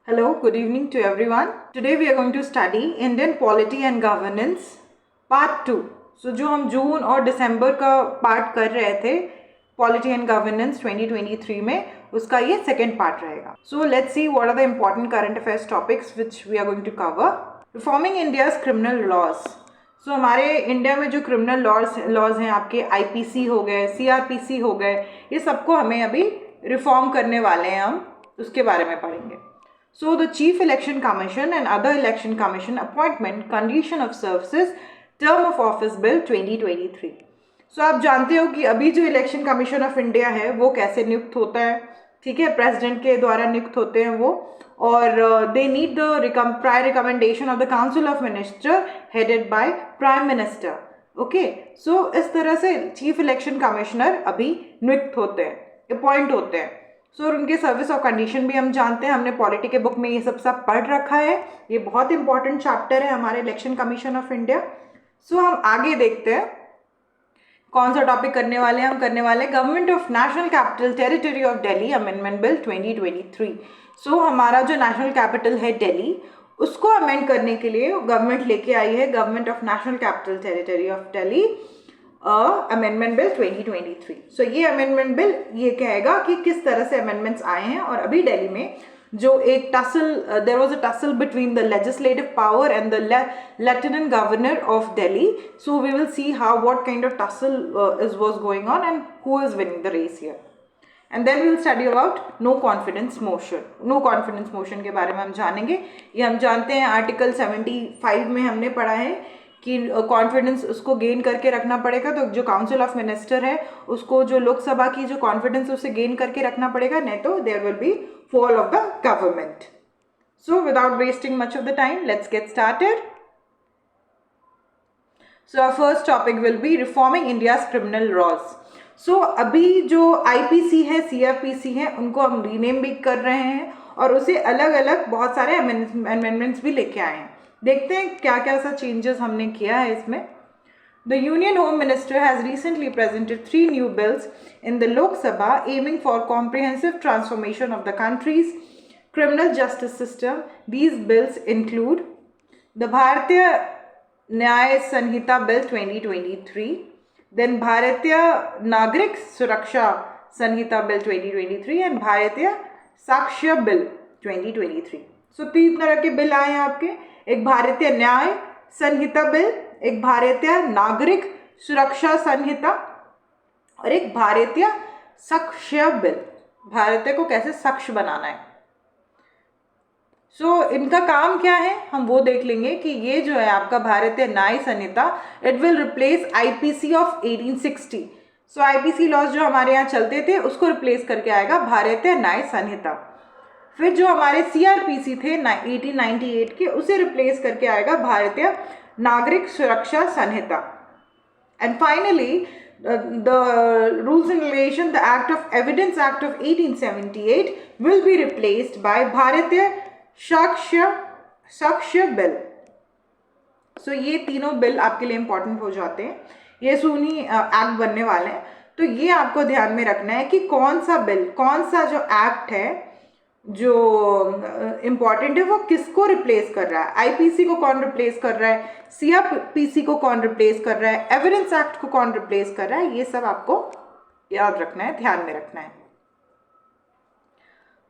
Hello, good evening to everyone. Today we are going to study Indian Polity and Governance Part 2. So जो हम जून और दिसंबर का part कर रहे थे Polity and Governance 2023 में, उसका ये सेकेंड पार्ट रहेगा. So let's see what are the important current affairs topics which we are going to cover. Reforming India's criminal laws. So हमारे इंडिया में जो क्रिमिनल लॉज हैं आपके IPC हो गए, CRPC हो गए, ये सबको हमें अभी रिफॉर्म करने वाले हैं, हम उसके बारे में पढ़ेंगे. So the Chief Election Commission and other Election Commission appointment, condition of services, term of office bill 2023. So आप जानते हो कि अभी जो इलेक्शन कमीशन ऑफ इंडिया है वो कैसे नियुक्त होता है. ठीक है, प्रेसिडेंट के द्वारा नियुक्त होते हैं वो, और they need the prior recommendation of the council of minister headed by prime minister. Okay, so इस तरह से चीफ इलेक्शन कमिश्नर अभी नियुक्त होते हैं, अपॉइंट होते हैं. सो उनके सर्विस और कंडीशन भी हम जानते हैं, हमने पॉलिटी के बुक में ये सब पढ़ रखा है. ये बहुत इंपॉर्टेंट चैप्टर है हमारे इलेक्शन कमीशन ऑफ इंडिया. सो हम आगे देखते हैं कौन सा टॉपिक करने वाले हैं. हम करने वाले हैं government of national capital territory of Delhi amendment bill 2023. सो हमारा जो नेशनल कैपिटल है दिल्ली, उसको अमेंड करने के लिए गवर्नमेंट लेके आई है government of national capital territory of Delhi amendment bill 2023. सो ये अमेंडमेंट बिल ये कहेगा कि किस तरह से अमेंडमेंट्स आए हैं. और अभी दिल्ली में जो एक there was a tussle between the legislative power and the lieutenant governor of Delhi. So we will see how what kind of tussle was going on and who is winning the race here. And then we will study about no confidence motion. No confidence motion के बारे में हम जानेंगे. ये हम जानते हैं article 75 में हमने पढ़ा है कि कॉन्फिडेंस उसको गेन करके रखना पड़ेगा. तो जो काउंसिल ऑफ मिनिस्टर है उसको, जो लोकसभा की जो कॉन्फिडेंस उसे गेन करके रखना पड़ेगा, नहीं तो there will be fall of the government. So without wasting much of the time, let's get started. So our first topic will be reforming India's criminal laws. So अभी जो IPC है, CRPC है, उनको हम रीनेम भी कर रहे हैं और उसे अलग अलग बहुत सारे अमेंडमेंट्स भी लेके आए हैं. देखते हैं क्या क्या सा चेंजेस हमने किया है इसमें. The union home minister has recently presented 3 new bills in the Lok Sabha aiming for comprehensive transformation of the countries criminal justice system. These bills include the भारतीय न्याय संहिता बिल 2023, देन भारतीय नागरिक सुरक्षा संहिता बिल 2023 एंड भारतीय साक्ष्य बिल 2023. सो 3 तरह के bill आए हैं आपके. एक भारतीय न्याय संहिता बिल, एक भारतीय नागरिक सुरक्षा संहिता और एक भारतीय साक्ष्य बिल. भारतीय को कैसे साक्ष्य बनाना है. सो इनका काम क्या है हम वो देख लेंगे कि ये जो है आपका Bharatiya Nyaya Sanhita, it will replace IPC of 1860. So IPC laws जो हमारे यहाँ चलते थे उसको रिप्लेस करके आएगा भारतीय न्याय संहिता. फिर जो हमारे CRPC थे 1898 के, उसे रिप्लेस करके आएगा Bharatiya Nagarik Suraksha Sanhita. And finally the rules and regulation, the act of evidence act of 1878 will be replaced by Bharatiya Sakshya bill. सो ये तीनों बिल आपके लिए इंपॉर्टेंट हो जाते हैं. ये सूनी एक्ट बनने वाले हैं. तो ये आपको ध्यान में रखना है कि कौन सा बिल, कौन सा जो एक्ट है जो इम्पॉर्टेंट है वो किसको रिप्लेस कर रहा है. IPC को कौन रिप्लेस कर रहा है, CRPC को कौन रिप्लेस कर रहा है, एविडेंस एक्ट को कौन रिप्लेस कर रहा है. ये सब आपको याद रखना है, ध्यान में रखना है.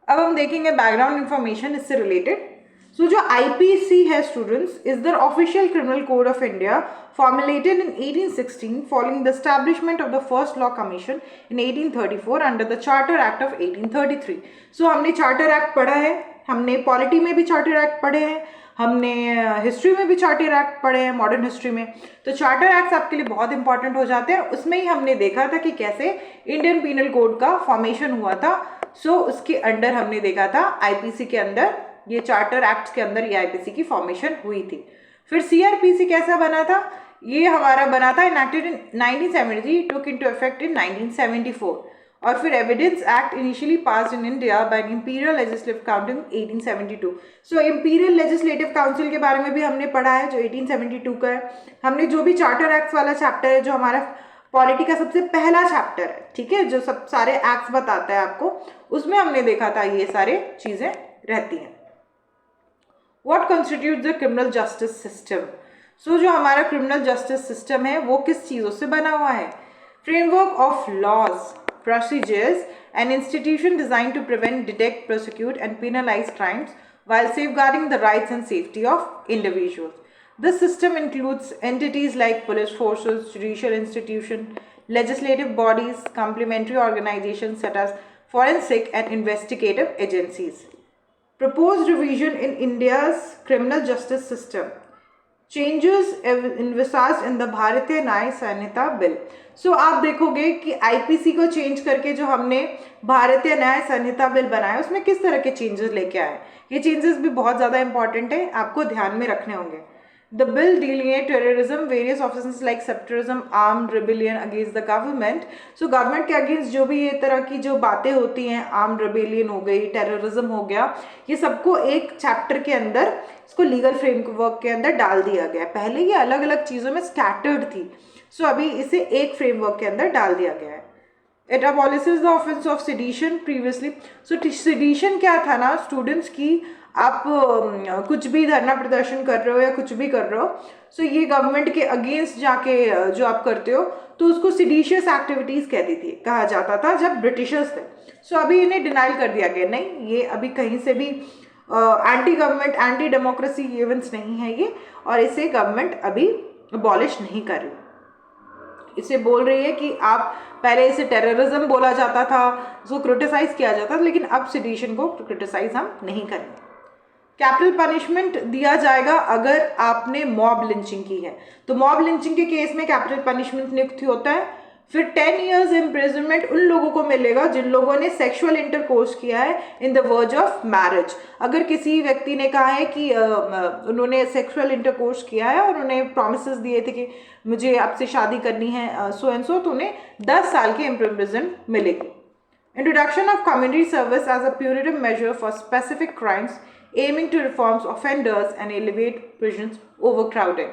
अब हम देखेंगे बैकग्राउंड इंफॉर्मेशन इससे रिलेटेड. सो जो IPC है students, is the official criminal code of India formulated in 1816 following the establishment of the first law commission in 1834 under the Charter Act of 1833. So हमने चार्टर एक्ट पढ़ा है, हमने polity में भी charter act पढ़े हैं, हमने हिस्ट्री में भी चार्टर एक्ट पढ़े हैं, मॉडर्न हिस्ट्री में. तो चार्टर एक्ट्स आपके लिए बहुत इंपॉर्टेंट हो जाते हैं. उसमें ही हमने देखा था कि कैसे इंडियन पीनल कोड का फॉर्मेशन हुआ था. सो उसके अंडर हमने देखा था IPC के अंदर, ये चार्टर एक्ट के अंदर ये IPC की फॉर्मेशन हुई थी. फिर CRPC कैसा बना था, ये हमारा बना था enacted in 1973, took into effect in 1974. और फिर evidence act initially passed in India by imperial legislative council 1872. So imperial legislative council के बारे में भी हमने पढ़ा है जो 1872 का है. हमने जो भी चार्टर एक्ट्स वाला चैप्टर है जो हमारा पॉलिटी का सबसे पहला चैप्टर है, ठीक है, जो सब सारे एक्ट्स बताता है आपको, उसमें हमने देखा था ये सारे चीज़ें रहती हैं. What constitute the criminal justice system. So जो हमारा क्रिमिनल जस्टिस सिस्टम है वो किस चीज़ों से बना हुआ है? Framework of laws, procedures, an institution designed to prevent, detect, prosecute, and penalize crimes while safeguarding the rights and safety of individuals. This system includes entities like police forces, judicial institutions, legislative bodies, complementary organizations such as forensic and investigative agencies. Proposed revision in India's criminal justice system. Changes envisaged in the भारतीय न्याय संहिता bill. सो आप देखोगे कि IPC को change करके जो हमने भारतीय न्याय संहिता bill बनाया उसमें किस तरह के चेंजेस लेके आए। ये चेंजेस भी बहुत ज़्यादा इंपॉर्टेंट है, आपको ध्यान में रखने होंगे। The bill delineate terrorism, various offences like separatism, armed rebellion against the government. So government के अगेंस्ट जो भी ये तरह की जो बातें होती हैं, आर्म्ड रिबेलियन हो गई, टेररिज्म हो गया, ये सबको एक चैप्टर के अंदर, इसको लीगल फ्रेमवर्क के अंदर डाल दिया गया। पहले ये अलग अलग चीज़ों में स्कैटर्ड थी, सो अभी इसे एक फ्रेमवर्क के अंदर डाल दिया गया है। It अबॉलिशेस the offence of sedition previously. So sedition क्या था ना स्टूडेंट्स की, आप कुछ भी धरना प्रदर्शन कर रहे हो या कुछ भी कर रहे हो, सो ये गवर्नमेंट के अगेंस्ट जाके जो आप करते हो तो उसको सेडिशियस एक्टिविटीज़ कहती थी, कहा जाता था जब ब्रिटिशर्स थे। सो अभी इन्हें डिनाइल कर दिया गया, नहीं ये अभी कहीं से भी anti government, anti democracy events नहीं है ये, और इसे गवर्नमेंट अभी अबॉलिश नहीं कर रही। इसे बोल रही है कि आप पहले इसे टेररिज्म बोला जाता था, उसको क्रिटिसाइज किया जाता था, लेकिन अब सेडिशन को क्रिटिसाइज हम नहीं करेंगे। कैपिटल पनिशमेंट दिया जाएगा अगर आपने मॉब लिंचिंग की है, तो मॉब लिंचिंग के केस में कैपिटल पनिशमेंट नियुक्त होता है। फिर 10 years इम्प्रिजनमेंट उन लोगों को मिलेगा जिन लोगों ने सेक्सुअल इंटरकोर्स किया है in the verge of marriage. अगर किसी व्यक्ति ने कहा है कि उन्होंने सेक्सुअल इंटरकोर्स किया है और उन्हें प्रोमिसेस दिए थे कि मुझे आपसे शादी करनी है सो एंड सो, तो उन्हें 10 साल की इम्प्रिजन मिलेगी। Introduction of community service as a punitive measure for specific crimes aiming to reform offenders and elevate prisons overcrowding.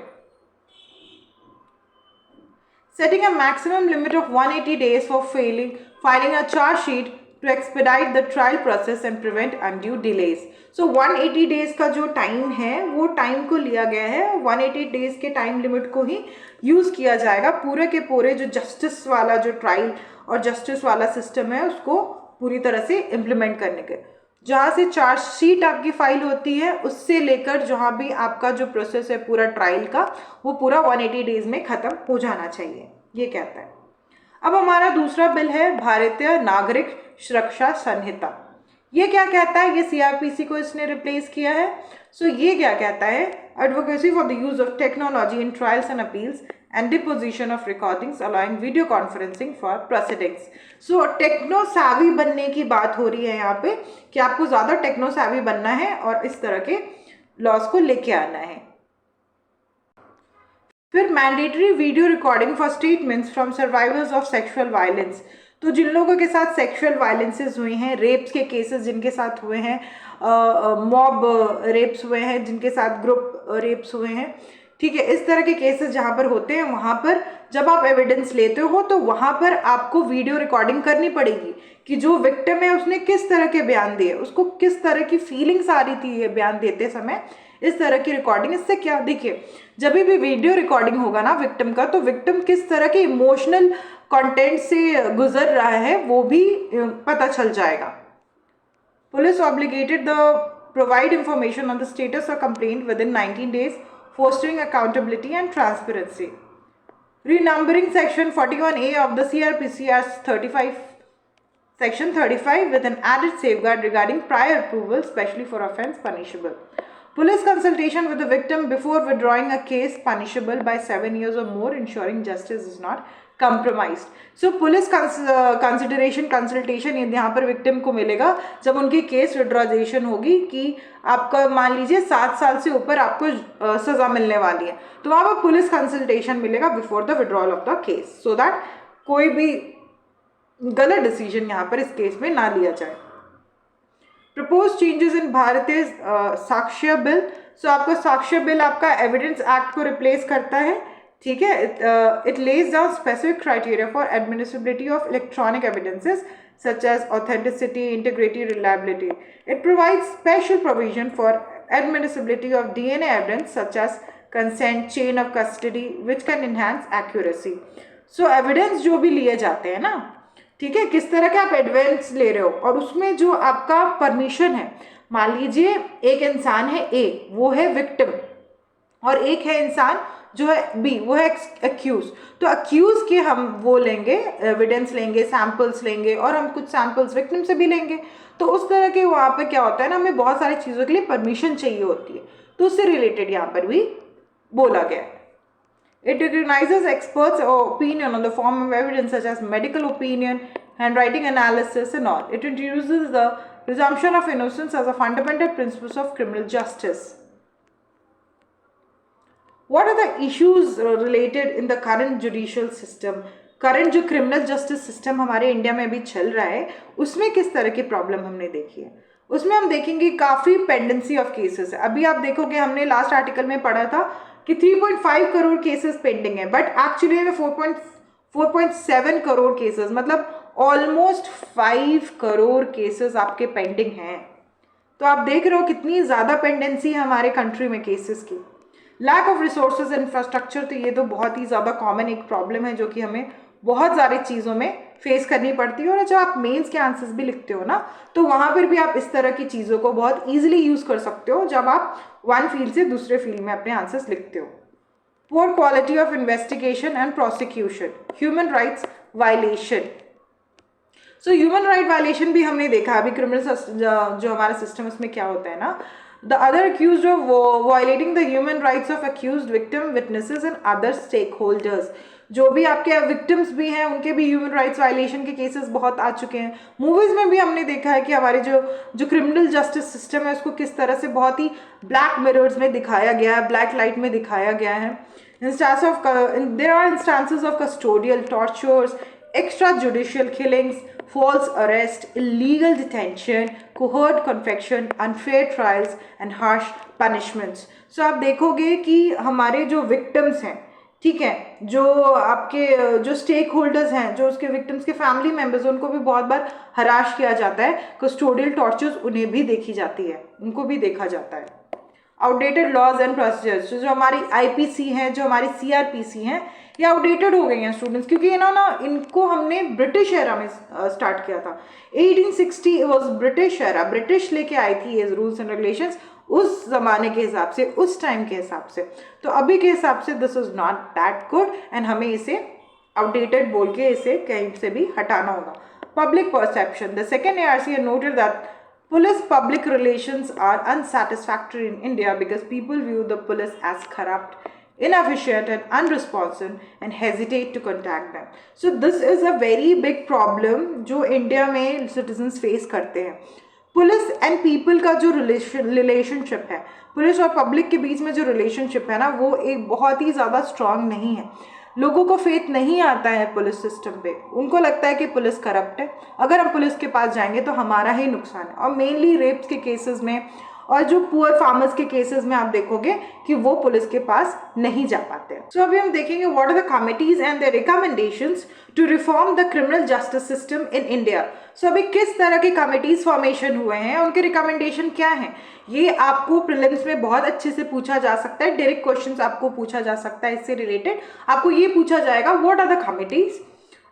Setting a maximum limit of 180 days for filing a charge sheet to expedite the trial process and prevent undue delays. So 180 days का जो time है वो time को लिया गया है, 180 days के time limit को ही यूज़ किया जाएगा पूरे के पूरे जो जस्टिस वाला जो ट्रायल और जस्टिस वाला सिस्टम है उसको पूरी तरह से इम्प्लीमेंट करने के। जहाँ से चार्जशीट आपकी फाइल होती है उससे लेकर जहाँ भी आपका जो प्रोसेस है पूरा ट्रायल का, वो पूरा 180 डेज में ख़त्म हो जाना चाहिए, ये कहता है। अब हमारा दूसरा बिल है भारतीय नागरिक सुरक्षा संहिता। ये क्या कहता है? ये सीआरपीसी को इसने रिप्लेस किया है। सो ये क्या कहता है? Advocacy for the use of technology in trials and appeals and deposition of recordings allowing video conferencing for proceedings. So techno savvy बनने की बात हो रही है यहाँ पे कि आपको ज़्यादा टेक्नो savvy बनना है और इस तरह के लॉस को लेके आना है। फिर mandatory video recording for statements from survivors of sexual violence. तो जिन लोगों के साथ सेक्सुअल वायलेंसेस हुए हैं, रेप्स के केसेस जिनके साथ हुए हैं, मॉब रेप्स हुए हैं, जिनके साथ ग्रुप रेप्स हुए हैं, ठीक है, इस तरह के केसेस जहाँ पर होते हैं वहाँ पर जब आप एविडेंस लेते हो तो वहाँ पर आपको वीडियो रिकॉर्डिंग करनी पड़ेगी कि जो विक्टिम है उसने किस तरह के बयान दिए, उसको किस तरह की फीलिंग्स आ रही थी ये बयान देते समय, इस तरह की रिकॉर्डिंग। इससे क्या, देखिए जब भी वीडियो रिकॉर्डिंग होगा ना विक्टिम का, तो विक्टिम किस तरह के इमोशनल कंटेंट से गुजर रहा है वो भी पता चल जाएगा। Police obligated the provide information on the status of complaint with in 19 days, fostering accountability and transparency. Renumbering section 41A of the CRPC as 35, section 35 with an added safeguard regarding prior approval, especially for offence punishable. Police consultation with the victim before withdrawing a case punishable by 7 years or more, ensuring justice is not compromised. So police consultation यहाँ पर victim को मिलेगा जब उनकी case विड्रॉजेशन होगी कि आपका मान लीजिए 7 साल से ऊपर आपको सज़ा मिलने वाली है, तो वहाँ पर पुलिस कंसल्टेशन मिलेगा before the withdrawal of the case, so that कोई भी गलत डिसीजन यहाँ पर इस केस में ना लिया जाए। प्रपोज चेंजेस इन भारतीय साक्ष्य बिल। सो आपका साक्ष्य बिल आपका एविडेंस एक्ट को रिप्लेस करता है, ठीक है। It lays down specific criteria for एडमिनिस्ट्रेबिलिटी of electronic evidences such as authenticity, integrity, reliability. It provides special provision for admissibility of DNA evidence such as consent, chain of custody, which can enhance accuracy. So evidence जो भी लिए जाते हैं ना, ठीक है, किस तरह के आप एडवांस ले रहे हो और उसमें जो आपका परमिशन है, मान लीजिए एक इंसान है ए, वो है विक्टिम, और एक है इंसान जो है बी, वो है अक्यूज। तो अक्यूज के हम वो लेंगे, एविडेंस लेंगे, सैंपल्स लेंगे, और हम कुछ सैंपल्स विक्टिम से भी लेंगे। तो उस तरह के वहाँ पे क्या होता है ना, हमें बहुत सारी चीज़ों के लिए परमिशन चाहिए होती है, तो उससे रिलेटेड यहाँ पर भी बोला गया है। It recognizes experts' opinion on the form of evidence such as medical opinion, handwriting analysis and all. It introduces the presumption of innocence as a fundamental principle of criminal justice. What are the issues related in the current judicial system? Current जो criminal justice system हमारे India में अभी चल रहा है, उसमें किस तरह की प्रॉब्लम हमने देखी है? उसमें हम देखेंगे काफ़ी पेंडेंसी ऑफ केसेस है। अभी आप देखोगे, हमने लास्ट आर्टिकल में पढ़ा था कि 3.5 करोड़ केसेस पेंडिंग है, बट एक्चुअली में 4.7 करोड़ केसेस, मतलब ऑलमोस्ट 5 करोड़ केसेस आपके पेंडिंग हैं। तो आप देख रहे हो कितनी ज़्यादा पेंडेंसी है हमारे कंट्री में केसेस की। लैक ऑफ रिसोर्सेज इंफ्रास्ट्रक्चर, तो ये तो बहुत ही ज़्यादा कॉमन एक प्रॉब्लम है जो कि हमें बहुत सारी चीज़ों में फेस करनी पड़ती है। और जब आप मेंस के आंसर्स भी लिखते हो ना, तो वहाँ पर भी आप इस तरह की चीज़ों को बहुत ईजिली यूज़ कर सकते हो जब आप वन फील्ड से दूसरे फील्ड में अपने आंसर्स लिखते हो। Poor quality of investigation and prosecution, human rights violation. So human right violation भी हमने देखा अभी क्रिमिनल जो हमारा सिस्टम, उसमें क्या होता है ना, the other accused of violating the human rights of accused, victim, witnesses and other stakeholders. जो भी आपके विक्टिम्स भी हैं, उनके भी ह्यूमन राइट्स वायलेशन के केसेस बहुत आ चुके हैं। मूवीज़ में भी हमने देखा है कि हमारे जो क्रिमिनल जस्टिस सिस्टम है, उसको किस तरह से बहुत ही ब्लैक मिरर्स में दिखाया गया है, ब्लैक लाइट में दिखाया गया है। There are instances of custodial tortures, extrajudicial killings, false arrest, illegal detention, coerced confession, unfair trials and harsh punishments. So आप देखोगे कि हमारे जो victims हैं, ठीक है, जो आपके जो स्टेक होल्डर्स हैं, जो उसके विक्टिम्स के फैमिली मेम्बर्स, उनको भी बहुत बार हराश किया जाता है। कस्टोडियल टॉर्चर्स उन्हें भी देखी जाती है, उनको भी देखा जाता है। आउटडेटेड लॉज एंड प्रोसीजर्स, जो हमारी आईपीसी हैं, जो हमारी सीआरपीसी हैं, ये आउटडेटेड हो गई हैं स्टूडेंट्स, क्योंकि इनको हमने ब्रिटिश एरा में स्टार्ट किया था। 1860 वॉज ब्रिटिश एरा, ब्रिटिश लेके आई थी ये रूल्स एंड रेगुलेशंस उस ज़माने के हिसाब से, उस टाइम के हिसाब से। तो अभी के हिसाब से this is not that good and हमें इसे आउटडेटेड बोल के इसे कहीं से भी हटाना होगा। Public perception, the second ARC noted that police public relations are unsatisfactory in India because people view the police as corrupt, inefficient and unresponsive and hesitate to contact them. So this is a very big problem जो India में citizens face करते हैं। Police and people का जो relationship है, police और public के बीच में जो रिलेशनशिप है ना, वो एक बहुत ही ज़्यादा स्ट्रांग नहीं है। लोगों को फेथ नहीं आता है पुलिस सिस्टम पे, उनको लगता है कि पुलिस करप्ट है, अगर हम पुलिस के पास जाएंगे तो हमारा ही नुकसान है। और मेनली रेप्स के केसेस में और जो पुअर फार्मर्स के केसेस में आप देखोगे कि वो पुलिस के पास नहीं जा पाते। सो अभी हम देखेंगे what are the committees and the recommendations to reform the criminal justice system in India. So अभी किस तरह के कमिटीज फॉर्मेशन हुए हैं, उनके रिकमेंडेशन क्या हैं, ये आपको प्रीलिम्स में बहुत अच्छे से पूछा जा सकता है। डायरेक्ट क्वेश्चंस आपको पूछा जा सकता है इससे रिलेटेड। आपको ये पूछा जाएगा व्हाट आर द कमिटीज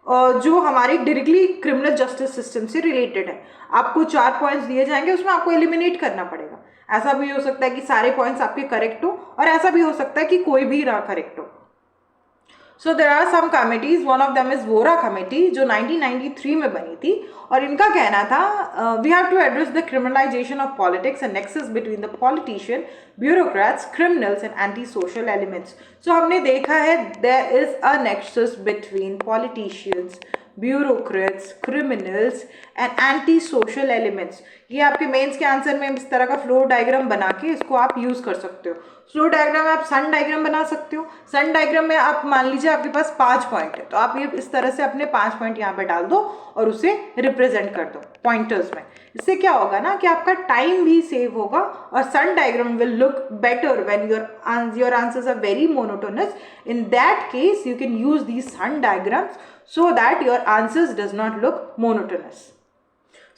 जो हमारे डायरेक्टली क्रिमिनल जस्टिस सिस्टम से रिलेटेड है। आपको 4 पॉइंट्स दिए जाएंगे, उसमें आपको एलिमिनेट करना पड़ेगा। ऐसा भी हो सकता है कि सारे पॉइंट्स आपके करेक्ट हो, और ऐसा भी हो सकता है कि कोई भी ना करेक्ट हो। So there are some committees, one of them is Vohra committee, जो 1993 में बनी थी, और इनका कहना था we have to address the criminalisation of politics and nexus between the politician, bureaucrats, criminals and anti social elements. So हमने देखा है there is a nexus between politicians, bureaucrats, criminals and anti social elements. ये आपके mains के answer में इस तरह का फ्लो डायग्राम बना के इसको आप यूज़ कर सकते हो। फ्लो डायग्राम में आप सन डायग्राम बना सकते हो। सन डायग्राम में आप मान लीजिए आपके पास 5 पॉइंट है, तो आप ये इस तरह से अपने 5 पॉइंट यहाँ पे डाल दो और उसे रिप्रेजेंट कर दो पॉइंटर्स में। इससे क्या होगा ना कि आपका टाइम भी सेव होगा, और sun diagram will look better when your answers are very monotonous. In that case you can use these sun diagrams so that your answers does not look monotonous.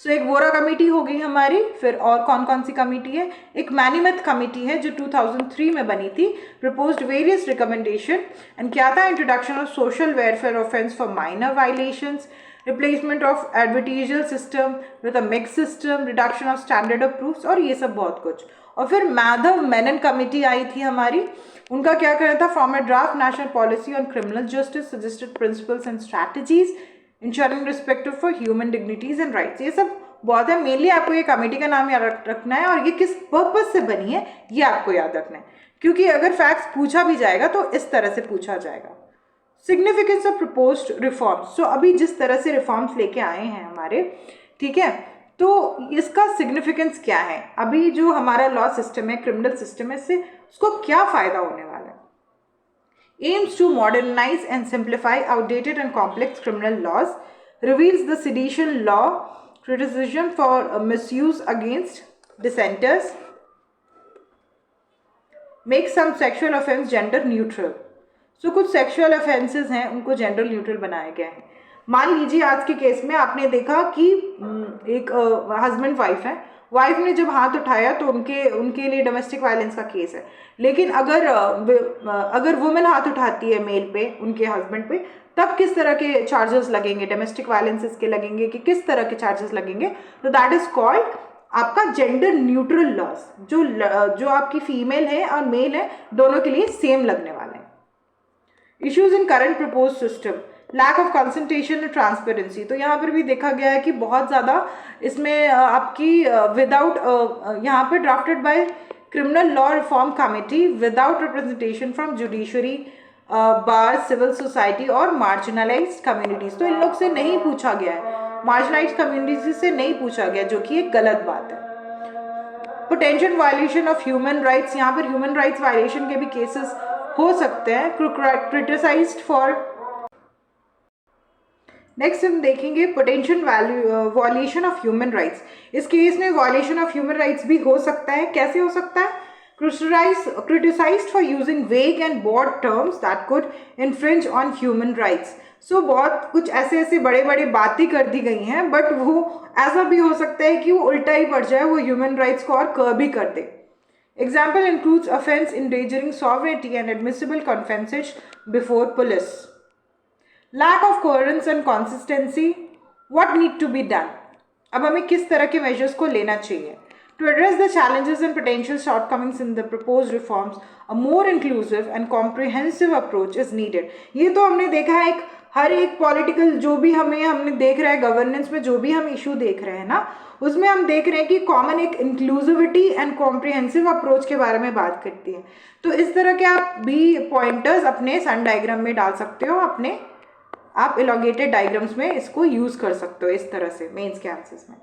So एक Vohra committee हो गई हमारी. फिर और कौन कौन सी कमेटी है? एक मैनीमथ कमेटी है जो 2003 में बनी थी. प्रपोज्ड वेरियस रिकमेंडेशन एंड क्या था? Introduction of social welfare offence for minor violations, replacement of adversarial system with a mix system, reduction of standard of proofs और ये सब बहुत कुछ. और फिर माधव मेनन कमेटी आई थी हमारी. उनका क्या करना था? Form a draft national policy on criminal justice, suggested principles and strategies, ensuring respect for human dignities and rights. ये सब बहुत है. मेनली आपको ये कमेटी का नाम याद रखना है और ये किस पर्पज से बनी है ये आपको याद रखना है, क्योंकि अगर फैक्ट्स पूछा भी जाएगा तो इस तरह से पूछा जाएगा. Significance of proposed reforms. So अभी जिस तरह से रिफॉर्म्स लेके आए हैं हमारे, ठीक है, तो इसका सिग्निफिकेंस क्या है? अभी जो हमारा लॉ सिस्टम है, क्रिमिनल सिस्टम है, इससे उसको क्या फायदा होने वाला है? aims to modernize and simplify outdated and complex criminal laws, reveals the sedition law, criticism for misuse against dissenters, makes some sexual offense gender neutral. So कुछ sexual offenses हैं उनको gender neutral बनाया गया है. मान लीजिए आज के केस में आपने देखा कि एक हस्बैंड वाइफ है, वाइफ ने जब हाथ उठाया तो उनके लिए डोमेस्टिक वायलेंस का केस है. लेकिन अगर वुमेन हाथ उठाती है मेल पे, उनके हस्बैंड पे, तब किस तरह के चार्जेस लगेंगे? डोमेस्टिक वायलेंसेस के लगेंगे कि किस तरह के चार्जेस लगेंगे? तो दैट इज कॉल्ड आपका जेंडर न्यूट्रल लॉस. जो आपकी फीमेल है और मेल है दोनों के लिए सेम लगने वाले हैं. Issues in current propose system, lack of concentration and transparency. तो यहाँ पर भी देखा गया है कि बहुत ज़्यादा इसमें आपकी विदाउट यहाँ पर drafted by criminal law reform committee without representation from judiciary, bar, civil society और मार्जिनलाइज्ड कम्युनिटीज़. तो इन लोग से नहीं पूछा गया है, मार्जिनलाइज्ड कम्युनिटीज से नहीं पूछा गया, जो कि एक गलत बात है. Potential violation of human rights. यहाँ पर ह्यूमन राइट्स वायलेशन के भी केसेस हो सकते हैं. Criticised for. नेक्स्ट हम देखेंगे potential violation of human rights. इस केस में वॉल्यूशन ऑफ ह्यूमन राइट्स भी हो सकता है. कैसे हो सकता है? criticized for using vague and broad terms that could infringe on human rights. So बहुत कुछ ऐसे बड़े बातें कर दी गई हैं, बट वो ऐसा भी हो सकता है कि वो उल्टा ही पड़ जाए, वो ह्यूमन राइट्स को और कर्ब भी कर दे. Example includes offense endangering sovereignty and admissible offenses before police. Lack of coherence and consistency. What need to be done? अब हमें किस तरह के मेजर्स को लेना चाहिए? To address the challenges and potential shortcomings in the proposed reforms, a more inclusive and comprehensive approach is needed. ये तो हमने देखा है, हर एक पॉलिटिकल जो भी हमने देख रहा है, गवर्नेंस में जो भी हम इशू देख रहे हैं ना, उसमें हम देख रहे हैं कि कॉमन एक इंक्लूसिविटी एंड कॉम्प्रिहेंसिव अप्रोच के बारे में बात करती है. तो इस तरह के आप भी पॉइंटर्स अपने सन डायग्राम में डाल सकते हो, अपने आप इलॉन्गेटेड डायग्राम्स में इसको यूज़ कर सकते हो इस तरह से मेंस के आंसर्स में.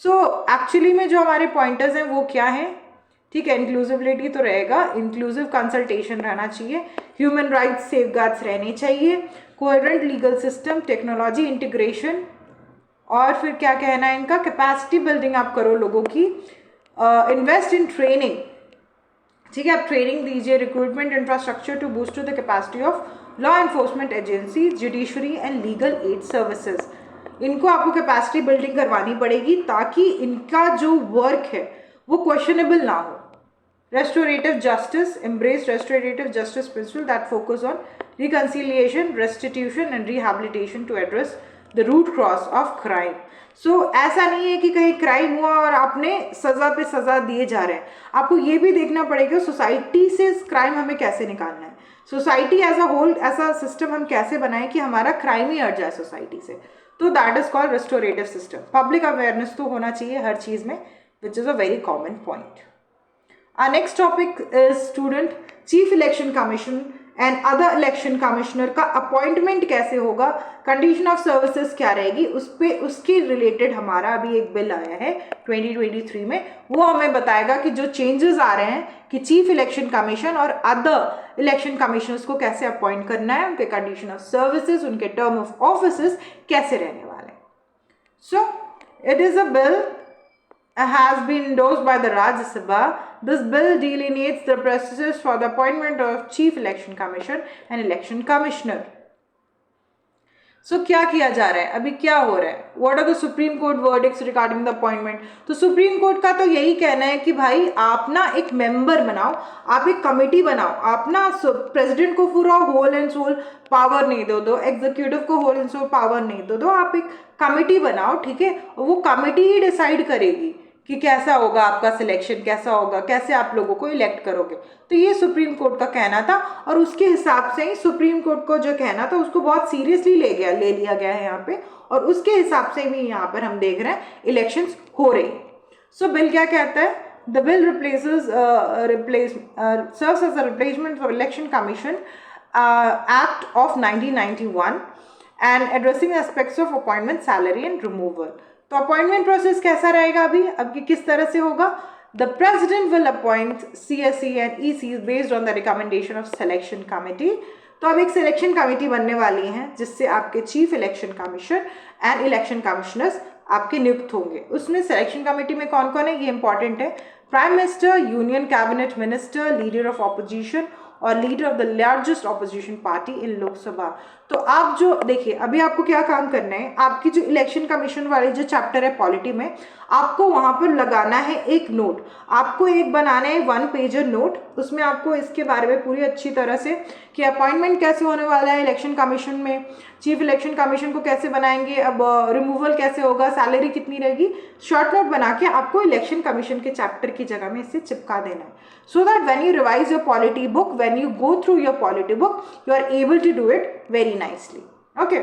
सो एक्चुअली में जो हमारे पॉइंटर्स हैं वो क्या है? ठीक है, इंक्लूसिविटी तो रहेगा, इंक्लूसिव कंसल्टेशन रहना चाहिए, ह्यूमन राइट्स सेफगार्ड्स रहने चाहिए, coherent legal system, technology integration, और फिर क्या कहना है इनका? कैपेसिटी बिल्डिंग आप करो लोगों की, इन्वेस्ट इन ट्रेनिंग. ठीक है, आप ट्रेनिंग दीजिए, recruitment infrastructure to boost to the capacity of law enforcement agency, judiciary and legal aid services. इनको आपको कैपेसिटी बिल्डिंग करवानी पड़ेगी ताकि इनका जो वर्क है वो क्वेश्चनेबल ना हो. Restorative justice, embrace restorative justice principle that focus on reconciliation, restitution and rehabilitation to address the root cause of crime. So ऐसा नहीं है कि कहीं क्राइम हुआ और आपने सज़ा पे सज़ा दिए जा रहे हैं. आपको ये भी देखना पड़ेगा सोसाइटी से इस क्राइम हमें कैसे निकालना है, सोसाइटी एज अ होल ऐसा सिस्टम हम कैसे बनाएं कि हमारा क्राइम ही हट जाए सोसाइटी से. तो that is called restorative system. Public awareness तो होना चाहिए हर चीज़ में, which is a very common point. Our next topic is student chief election commission and other election commissioner का अपॉइंटमेंट कैसे होगा, कंडीशन ऑफ सर्विसेज क्या रहेगी, उसके रिलेटेड हमारा अभी एक बिल आया है 2023 में. वो हमें बताएगा कि जो चेंजेस आ रहे हैं कि चीफ इलेक्शन कमीशन और अदर इलेक्शन कमिश्नर्स को कैसे अपॉइंट करना है, उनके कंडीशन ऑफ सर्विसेज, उनके टर्म ऑफ ऑफिस कैसे रहने वाले. So it is a bill has been endorsed by the Rajya Sabha. This bill delineates the processes for the appointment of Chief Election Commission and Election Commissioner. सो क्या किया जा रहा है, अभी क्या हो रहा है, what are the supreme court verdicts regarding the appointment. तो सुप्रीम कोर्ट का तो यही कहना है कि भाई आप ना एक मेंबर बनाओ, आप एक कमेटी बनाओ, आप ना प्रेसिडेंट को पूरा होल एंड सोल पावर नहीं दो, एग्जीक्यूटिव को होल एंड सोल पावर नहीं दो, आप एक कमेटी बनाओ, ठीक है, वो कमेटी ही डिसाइड करेगी कि कैसा होगा आपका सिलेक्शन, कैसा होगा, कैसे आप लोगों को इलेक्ट करोगे। तो ये सुप्रीम कोर्ट का कहना था और उसके हिसाब से ही सुप्रीम कोर्ट को जो कहना था उसको बहुत सीरियसली ले लिया गया है यहाँ पे, और उसके हिसाब से भी यहाँ पर हम देख रहे हैं इलेक्शंस हो रही हैं। सो बिल क्या कहता है, the bill serves as a replacement for election commission act of 1991 and addressing aspects of appointment, salary and removal। तो अपॉइंटमेंट प्रोसेस कैसा रहेगा अभी किस तरह से होगा, the president will appoint CSE and EC based on the recommendation of selection committee. तो अब एक सिलेक्शन कमेटी बनने वाली है जिससे आपके chief election commissioner and election commissioners आपके नियुक्त होंगे। उसमें सिलेक्शन कमेटी में कौन कौन है ये इंपॉर्टेंट है, prime minister, union cabinet minister, leader of opposition और leader of the largest opposition party in Lok Sabha. तो आप जो देखिए अभी आपको क्या काम करना है, आपकी जो इलेक्शन कमीशन वाली जो चैप्टर है पॉलिटी में, आपको वहां पर लगाना है एक नोट, आपको एक बनाना है 1 पेजर नोट। उसमें आपको इसके बारे में पूरी अच्छी तरह से कि अपॉइंटमेंट कैसे होने वाला है इलेक्शन कमीशन में, चीफ इलेक्शन कमीशन को कैसे बनाएंगे, अब रिमूवल कैसे होगा, सैलरी कितनी रहेगी, शॉर्ट नोट बना के आपको इलेक्शन कमीशन के चैप्टर की जगह में इसे चिपका देना है, so that when you revise your polity book, when you go through your polity book, you are able to do it very nicely. Okay.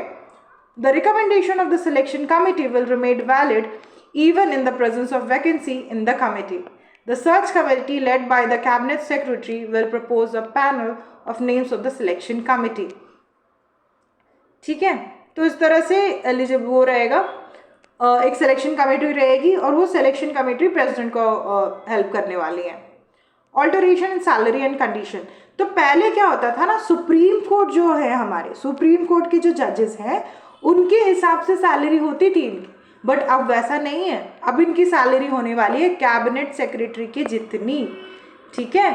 The recommendation of the selection committee will remain valid even in the presence of vacancy in the committee. The search committee led by the cabinet secretary will propose a panel of names of the selection committee. ठीक है, तो इस तरह से eligible वो रहेगा, एक selection committee रहेगी और वो सिलेक्शन कमेटी प्रेसिडेंट को हेल्प करने वाली है। Alteration in salary and condition. तो पहले क्या होता था ना, सुप्रीम कोर्ट जो है हमारे सुप्रीम कोर्ट के जो जजेस हैं उनके हिसाब से सैलरी होती थी इनकी, बट अब वैसा नहीं है। अब इनकी सैलरी होने वाली है कैबिनेट सेक्रेटरी की जितनी, ठीक है।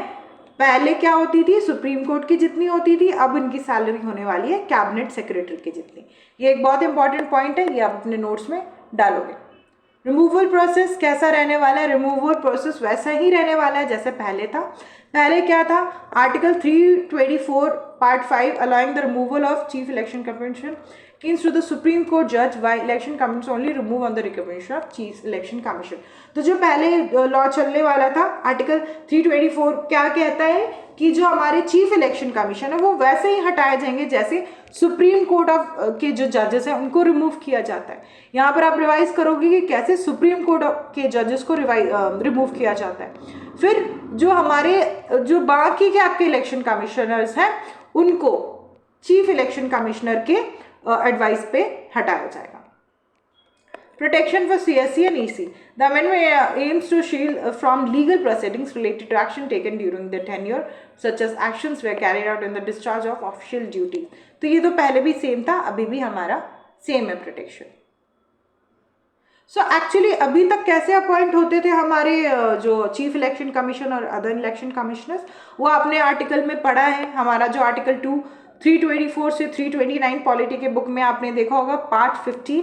पहले क्या होती थी, सुप्रीम कोर्ट की जितनी होती थी, अब इनकी सैलरी होने वाली है कैबिनेट सेक्रेटरी की जितनी। ये एक बहुत इंपॉर्टेंट पॉइंट है, ये आप अपने नोट्स में डालोगे। रिमूवल प्रोसेस कैसा रहने वाला है, रिमूवल प्रोसेस वैसा ही रहने वाला है जैसे पहले था। पहले क्या था, article 324 part 5 allowing the removal of chief election commission to the Supreme Court judge while election commissions only remove on the recommendation of chief election commission। तो जो पहले लॉ चलने वाला था आर्टिकल 324 क्या कहता है कि जो हमारे चीफ इलेक्शन कमीशन है वो वैसे ही हटाए जाएंगे जैसे सुप्रीम कोर्ट ऑफ के जो जजेस हैं उनको रिमूव किया जाता है। यहाँ पर आप रिवाइज करोगे कि कैसे सुप्रीम कोर्ट के जजेस को रिमूव किया जाता है। फिर जो हमारे जो बाकी के आपके इलेक्शन कमिश्नर्स हैं उनको चीफ इलेक्शन कमिश्नर के एडवाइस पे हटाया जाएगा। Protection for CSE and EC. The amendment aims to shield from legal proceedings related to action taken during their tenure, such as actions were carried out in the discharge of official duties। तो ये तो पहले भी same था, अभी भी हमारा same है प्रोटेक्शन। सो एक्चुअली अभी तक कैसे अपॉइंट होते थे हमारे जो चीफ इलेक्शन कमीशन और अदर इलेक्शन कमिश्नर्स, वो आपने आर्टिकल में पढ़ा है। हमारा जो आर्टिकल 324 से 329 पॉलिटी के बुक में आपने देखा होगा पार्ट 15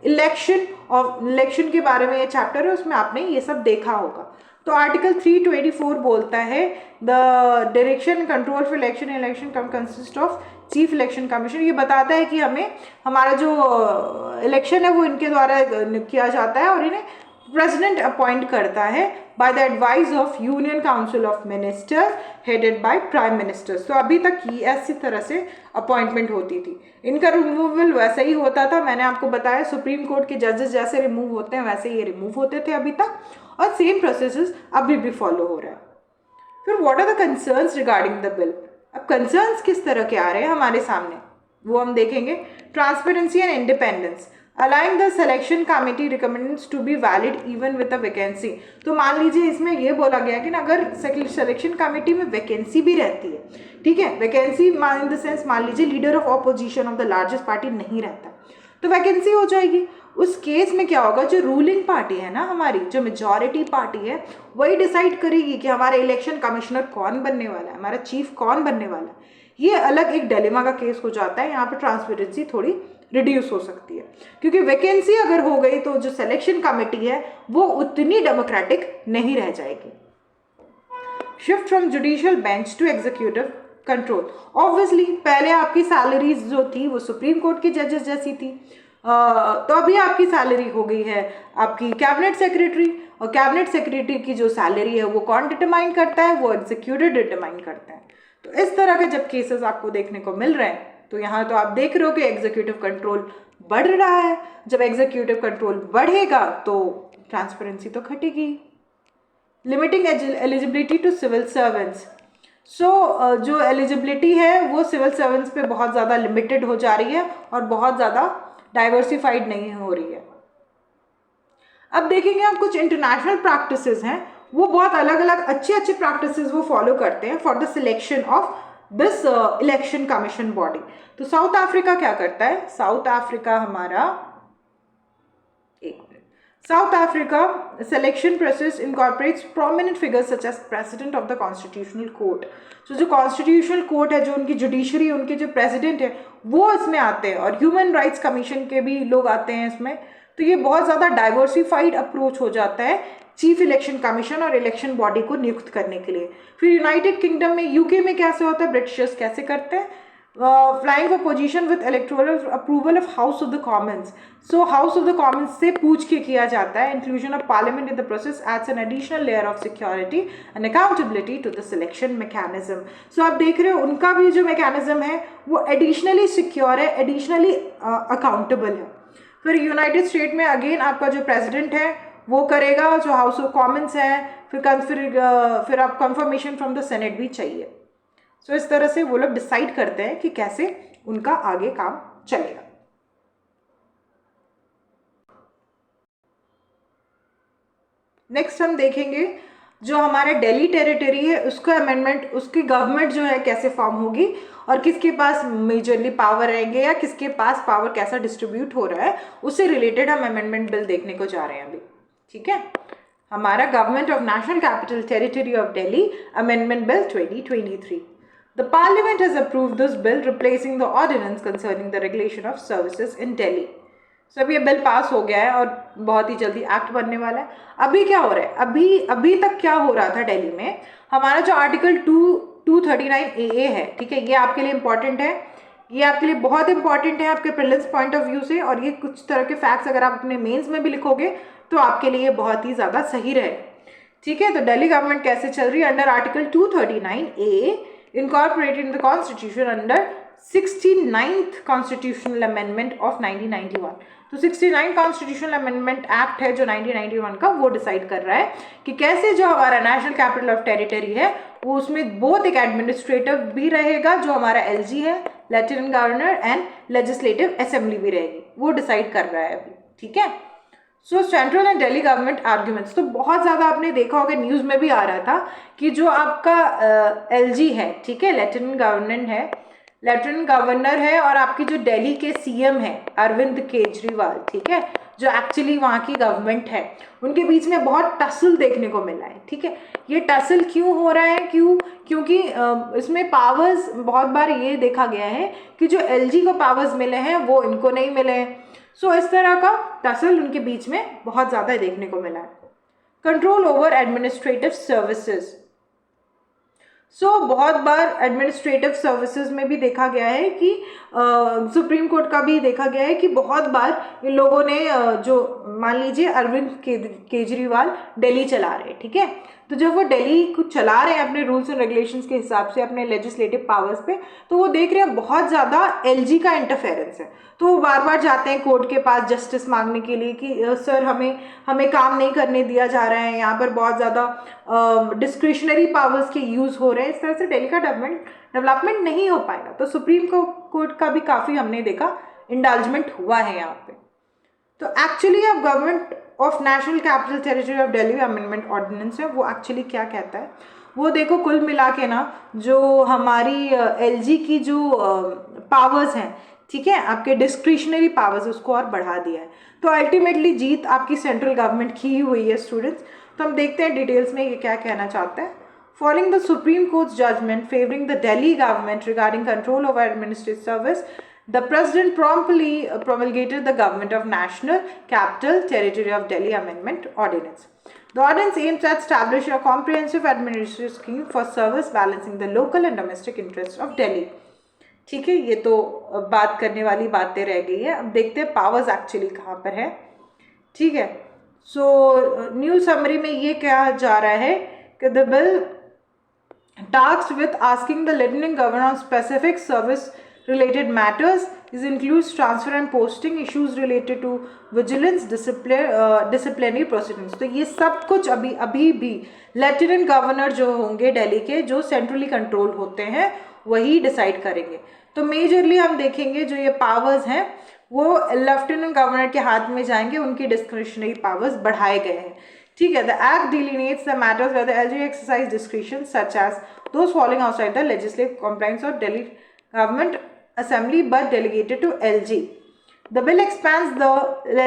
इलेक्शन के बारे में ये चैप्टर है, उसमें आपने ये सब देखा होगा। तो आर्टिकल 324 बोलता है the direction control for election consist of chief election commission. ये बताता है कि हमें हमारा जो इलेक्शन है वो इनके द्वारा किया जाता है और इन्हें प्रेसिडेंट अपॉइंट करता है by the advice of union council of ministers headed by prime ministers. तो अभी तक ये ऐसी तरह से अपॉइंटमेंट होती थी। इनका रिमूवल वैसा ही होता था, मैंने आपको बताया सुप्रीम कोर्ट के जजेस जैसे रिमूव होते हैं वैसे ये रिमूव होते थे अभी तक, और सेम प्रोसेस अभी भी फॉलो हो रहा है। फिर what are the concerns regarding the bill. अब कंसर्न्स किस तरह के आ रहे हैं हमारे सामने वो हम देखेंगे। Transparency and independence, aligning the selection committee recommends to be valid even with a vacancy. तो मान लीजिए इसमें ये बोला गया कि ना अगर सिलेक्शन कमेटी में वैकेंसी भी रहती है, ठीक है, वैकेंसी इन द सेंस मान लीजिए leader of opposition of the largest party नहीं रहता तो वैकेंसी हो जाएगी। उस केस में क्या होगा, जो रूलिंग पार्टी है ना हमारी, जो मेजॉरिटी पार्टी है, वही डिसाइड करेगी कि हमारा इलेक्शन कमिश्नर कौन बनने वाला है, हमारा चीफ कौन बनने वाला है। ये अलग एक डिलेमा का केस हो जाता है, यहाँ पर ट्रांसपेरेंसी थोड़ी रिड्यूस हो सकती है, क्योंकि वैकेंसी अगर हो गई तो जो सिलेक्शन कमेटी है वो उतनी डेमोक्रेटिक नहीं रह जाएगी। Shift from judicial bench to executive control. Obviously पहले आपकी सैलरीज जो थी वो सुप्रीम कोर्ट के जजेस जैसी थी, तो अभी आपकी सैलरी हो गई है आपकी कैबिनेट सेक्रेटरी, और कैबिनेट सेक्रेटरी की जो सैलरी है वो कौन डिटरमाइन करता है? वो एग्जीक्यूटिव डिटरमाइन करता है। तो इस तरह के जब केसेस आपको देखने को मिल रहे हैं तो यहाँ तो आप देख रहे हो कि एग्जीक्यूटिव कंट्रोल बढ़ रहा है। जब एग्जीक्यूटिव कंट्रोल बढ़ेगा तो ट्रांसपेरेंसी तो घटेगी। Limiting eligibility to civil servants. जो एलिजिबिलिटी है वो सिविल सर्वेंट्स पे बहुत ज़्यादा लिमिटेड हो जा रही है और बहुत ज़्यादा डाइवर्सिफाइड नहीं हो रही है। अब देखेंगे हम कुछ इंटरनेशनल प्रैक्टिसेस हैं, वो बहुत अलग अलग अच्छे प्रैक्टिसेस वो फॉलो करते हैं for the selection of this election commission body. तो साउथ अफ्रीका क्या करता है? साउथ अफ्रीका हमारा South Africa selection process incorporates prominent figures such as president of the constitutional court. So जो constitutional court है, जो उनकी जुडिशरी, उनके जो president है वो इसमें आते हैं, और ह्यूमन राइट्स कमीशन के भी लोग आते हैं इसमें। तो ये बहुत ज़्यादा डाइवर्सिफाइड अप्रोच हो जाता है चीफ इलेक्शन कमीशन और इलेक्शन बॉडी को नियुक्त करने के लिए। फिर यूनाइटेड किंगडम में, यूके में कैसे होता है, ब्रिटिशर्स कैसे करते हैं? Flying for position with electoral approval of House of the Commons. So House of the Commons से पूछ के किया जाता है। Inclusion of parliament in the process adds an additional layer of security and accountability to the selection mechanism. So आप देख रहे हो उनका भी जो मैकेनिज्म है वो एडिशनली सिक्योर है, एडिशनली अकाउंटेबल है। फिर यूनाइटेड स्टेट में अगेन आपका जो प्रेसिडेंट है वो करेगा, जो हाउस ऑफ कॉमन्स है, फिर आप कंफर्मेशन फ्रॉम द सेनेट भी चाहिए। सो इस तरह से वो लोग डिसाइड करते हैं कि कैसे उनका आगे काम चलेगा। नेक्स्ट हम देखेंगे जो हमारा दिल्ली टेरिटरी है उसका अमेंडमेंट, उसकी गवर्नमेंट जो है कैसे फॉर्म होगी और किसके पास मेजरली पावर रहेंगे या किसके पास पावर कैसा डिस्ट्रीब्यूट हो रहा है, उससे रिलेटेड हम अमेंडमेंट बिल देखने को जा रहे हैं अभी। ठीक है, हमारा government of national capital territory of Delhi amendment bill 2023। The Parliament has approved this bill, replacing the ordinance concerning the regulation of services in Delhi. So अब ये बिल पास हो गया है और बहुत ही जल्दी एक्ट बनने वाला है। अभी क्या हो रहा है, अभी तक क्या हो रहा था दिल्ली में, हमारा जो आर्टिकल 239 AA है, ठीक है, ये आपके लिए इम्पॉर्टेंट है, ये आपके लिए बहुत इंपॉर्टेंट है आपके प्रीलिम्स पॉइंट ऑफ व्यू से, और ये कुछ तरह के फैक्ट्स अगर आप अपने मेंस में भी लिखोगे तो आपके लिए बहुत ही ज़्यादा सही रहे। ठीक है, तो दिल्ली गवर्नमेंट कैसे चल रही है? Under article 239 AA incorporated in the constitution under 69th constitutional amendment of 1991। तो 69 कॉन्स्टिट्यूशनल अमेंडमेंट एक्ट है जो 1991 का, वो डिसाइड कर रहा है कि कैसे जो हमारा नेशनल कैपिटल ऑफ टेरिटरी है वो उसमें बोथ एक एडमिनिस्ट्रेटिव भी रहेगा जो हमारा LG है, lieutenant governor, and legislative assembly भी रहेगी, वो डिसाइड कर रहा है अभी। ठीक है, सो central and Delhi government arguments, तो बहुत ज़्यादा आपने देखा होगा, न्यूज़ में भी आ रहा था कि जो आपका LG है, ठीक है, लेफ्टिनेंट गवर्नर है, और आपकी जो दिल्ली के CM है अरविंद केजरीवाल, ठीक है, जो एक्चुअली वहाँ की गवर्नमेंट है, उनके बीच में बहुत टसल देखने को मिला है। ठीक है, ये टसल क्यों हो रहा है? क्योंकि इसमें पावर्स बहुत बार ये देखा गया है कि जो LG को पावर्स मिले हैं वो इनको नहीं मिले हैं। सो इस तरह का टसल उनके बीच में बहुत ज़्यादा देखने को मिला है। कंट्रोल ओवर एडमिनिस्ट्रेटिव सर्विसेज, बहुत बार एडमिनिस्ट्रेटिव सर्विसेज में भी देखा गया है कि सुप्रीम कोर्ट का भी देखा गया है कि बहुत बार इन लोगों ने जो मान लीजिए अरविंद केजरीवाल दिल्ली चला रहे हैं, ठीक है, तो जब वो दिल्ली को चला रहे हैं अपने रूल्स एंड रेगुलेशंस के हिसाब से अपने लेजिस्लेटिव पावर्स पे, तो वो देख रहे हैं बहुत ज़्यादा LG का इंटरफेरेंस है, तो वो बार बार जाते हैं कोर्ट के पास जस्टिस मांगने के लिए कि सर हमें काम नहीं करने दिया जा रहा है, यहाँ पर बहुत ज़्यादा डिस्क्रिशनरी पावर्स के यूज़ हो रहे हैं, इस तरह से दिल्ली का डेवलपमेंट नहीं हो पाएगा। तो सुप्रीम कोर्ट का भी काफ़ी हमने देखा इंडल्जमेंट हुआ है यहाँ पे। तो एक्चुअली अब government of national capital territory of Delhi amendment ordinance है, वो एक्चुअली क्या कहता है वो देखो, कुल मिला के ना जो हमारी LG की जो पावर्स हैं, ठीक है, आपके डिस्क्रिशनरी पावर्स, उसको और बढ़ा दिया है। तो अल्टीमेटली जीत आपकी सेंट्रल गवर्नमेंट की ही हुई है स्टूडेंट्स। तो हम देखते हैं डिटेल्स में ये क्या कहना चाहता है। Following the Supreme Court's judgment favoring the Delhi government regarding control over administrative service, The president promptly promulgated the Government of National Capital Territory of Delhi Amendment Ordinance. The ordinance aims at establishing a comprehensive administrative scheme for service balancing the local and domestic interests of Delhi. ठीक है, ये तो बात करने वाली बातें रह गई है. अब देखते हैं पावर्स एक्चुअली कहाँ पर है. ठीक है, सो न्यू समरी में ये कहा जा रहा है कि the bill tasked with asking the lieutenant governor on specific service related matters. This includes transfer and posting, issues related to vigilance, disciplinary proceedings. तो ये सब कुछ अभी भी लेफ्टिनेंट गवर्नर जो होंगे दिल्ली के, जो सेंट्रली कंट्रोल होते हैं, वही डिसाइड करेंगे. तो मेजरली हम देखेंगे जो ये पावर्स हैं वो लेफ्टिनेंट गवर्नर के हाथ में जाएंगे. उनकी डिस्क्रिशनरी पावर्स बढ़ाए गए हैं. ठीक है, the act delineates the matters where the LG exercise discretion such as those falling outside the legislative compliance of Delhi Government Assembly but delegated to LG. The bill expands the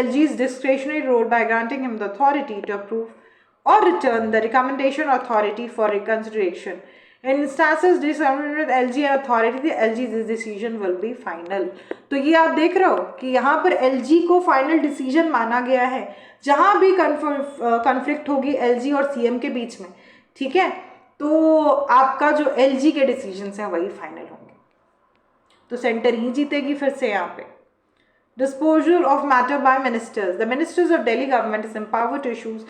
LG's discretionary role by granting him the authority to approve or return the recommendation authority for reconsideration. In instances disagreement with LG authority, the LG's decision will be final. तो ये आप देख रहे हो कि यहाँ पर LG को फाइनल डिसीजन माना गया है. जहाँ भी कन्फ्लिक्ट होगी LG और CM के बीच में, ठीक है, तो आपका जो LG के डिसीजन हैं वही फाइनल होंगे. तो सेंटर ही जीतेगी फिर से यहाँ पे. Disposal of matter by ministers. The ministers of Delhi government is empowered to issue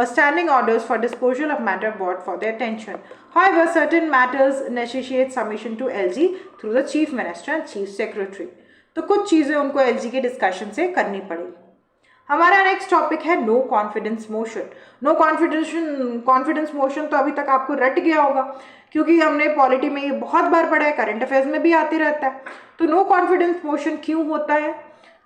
standing orders for disposal of matter brought for their attention. However, certain matters necessitate submission to LG through the chief minister and chief secretary. तो कुछ चीज़ें उनको LG के discussion से करनी पड़ेगी. हमारा next topic है no confidence motion. No confidence motion तो अभी तक आपको रट गया होगा, क्योंकि हमने पॉलिटी में ये बहुत बार पढ़ा है, करंट अफेयर्स में भी आते रहता है. तो नो कॉन्फिडेंस मोशन क्यों होता है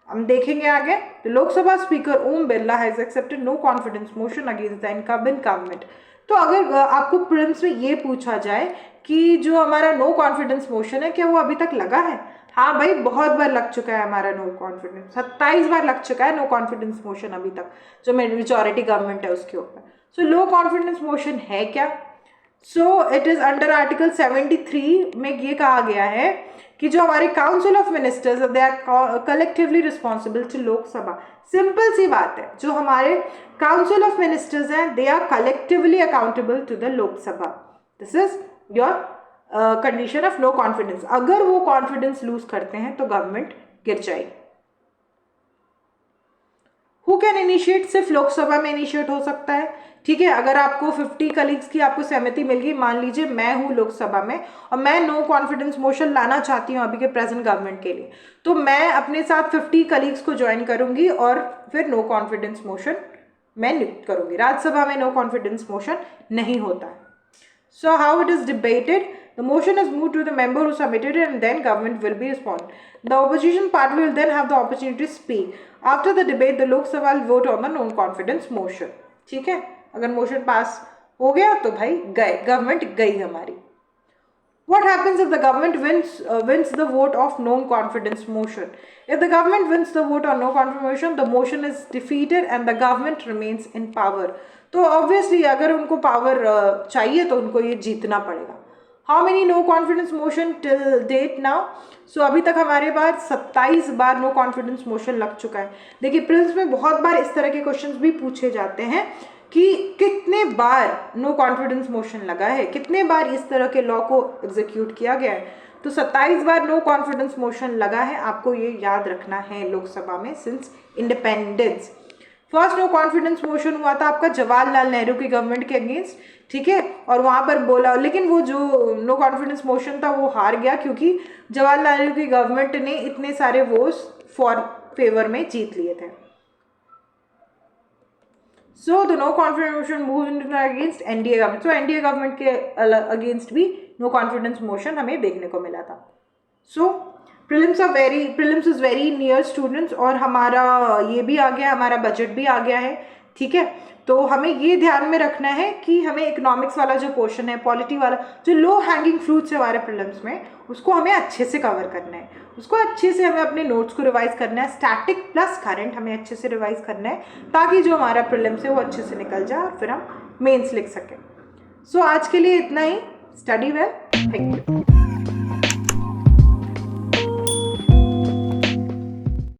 हम देखेंगे आगे. तो Lok Sabha speaker Om Birla has accepted no confidence motion against the incumbent government. तो अगर आपको प्रीलिम्स में ये पूछा जाए कि जो हमारा नो कॉन्फिडेंस मोशन है क्या वो अभी तक लगा है, हाँ भाई, बहुत बार लग चुका है हमारा नो कॉन्फिडेंस. 27 बार लग चुका है नो कॉन्फिडेंस मोशन अभी तक, जो मेजॉरिटी गवर्नमेंट है उसके ऊपर. सो लो कॉन्फिडेंस मोशन है क्या. So it is under article 73 में ये कहा गया है कि जो हमारे council of ministers they are collectively responsible to Lok Sabha. Simple सी बात है, जो हमारे काउंसिल ऑफ मिनिस्टर्स हैं they are collectively accountable to the Lok Sabha. This is your condition of no confidence. अगर वो कॉन्फिडेंस लूज करते हैं तो गवर्नमेंट गिर जाएगी. हु कैन इनिशिएट, सिर्फ लोकसभा में इनिशिएट हो सकता है. ठीक है, अगर आपको 50 कलीग्स की आपको सहमति मिल गई, मान लीजिए मैं हूँ लोकसभा में और मैं नो कॉन्फिडेंस मोशन लाना चाहती हूँ अभी के प्रेजेंट गवर्नमेंट के लिए, तो मैं अपने साथ 50 कलीग्स को ज्वाइन करूंगी और फिर नो कॉन्फिडेंस मोशन मैं नियुक्त करूंगी. राज्यसभा में नो कॉन्फिडेंस मोशन नहीं होता है. So how it is debated. The motion is moved to the member who submitted it and then government will be respond. The opposition party will then have the opportunity to speak. After the debate, the Lok Sabha will vote on the non-confidence motion. ठीक है, अगर motion pass हो गया तो भाई गए, government गई हमारी. What happens if the government wins the vote of non-confidence motion? If the government wins the vote on no-confidence motion, the motion is defeated and the government remains in power. तो obviously अगर उनको power चाहिए तो उनको ये जीतना पड़ेगा. How many no confidence motion till date now. So अभी तक हमारे पास 27 बार नो कॉन्फिडेंस मोशन लग चुका है. देखिए प्रिलिम्स में बहुत बार इस तरह के क्वेश्चंस भी पूछे जाते हैं कि कितने बार नो कॉन्फिडेंस मोशन लगा है, कितने बार इस तरह के लॉ को एग्जीक्यूट किया गया है. तो 27 बार नो कॉन्फिडेंस मोशन लगा है, आपको ये याद रखना है लोकसभा में since independence. First no confidence motion हुआ था आपका जवाहरलाल नेहरू की गवर्नमेंट के अगेंस्ट. ठीक है, और वहाँ पर बोला, लेकिन वो जो नो कॉन्फिडेंस मोशन था वो हार गया क्योंकि जवाहरलाल नेहरू की गवर्नमेंट ने इतने सारे वोट्स फॉर फेवर में जीत लिए थे. So the no confidence motion move into against NDA government. So NDA government के अगेंस्ट भी नो कॉन्फिडेंस मोशन हमें देखने को मिला था. So prelims is very near students, और हमारा ये भी आ गया, हमारा बजट भी आ गया है. ठीक है, तो हमें ये ध्यान में रखना है कि हमें इकोनॉमिक्स वाला जो पोर्शन है, पॉलिटी वाला, जो लो हैंगिंग फ्रूट्स है हमारे प्रीलिम्स में, उसको हमें अच्छे से कवर करना है. उसको अच्छे से हमें अपने नोट्स को रिवाइज करना है. स्टैटिक प्लस करंट हमें अच्छे से रिवाइज करना है ताकि जो हमारा प्रीलिम्स है वो अच्छे से निकल जाए और फिर हम मेंस लिख सकें. सो आज के लिए इतना ही. Study well. Thank you.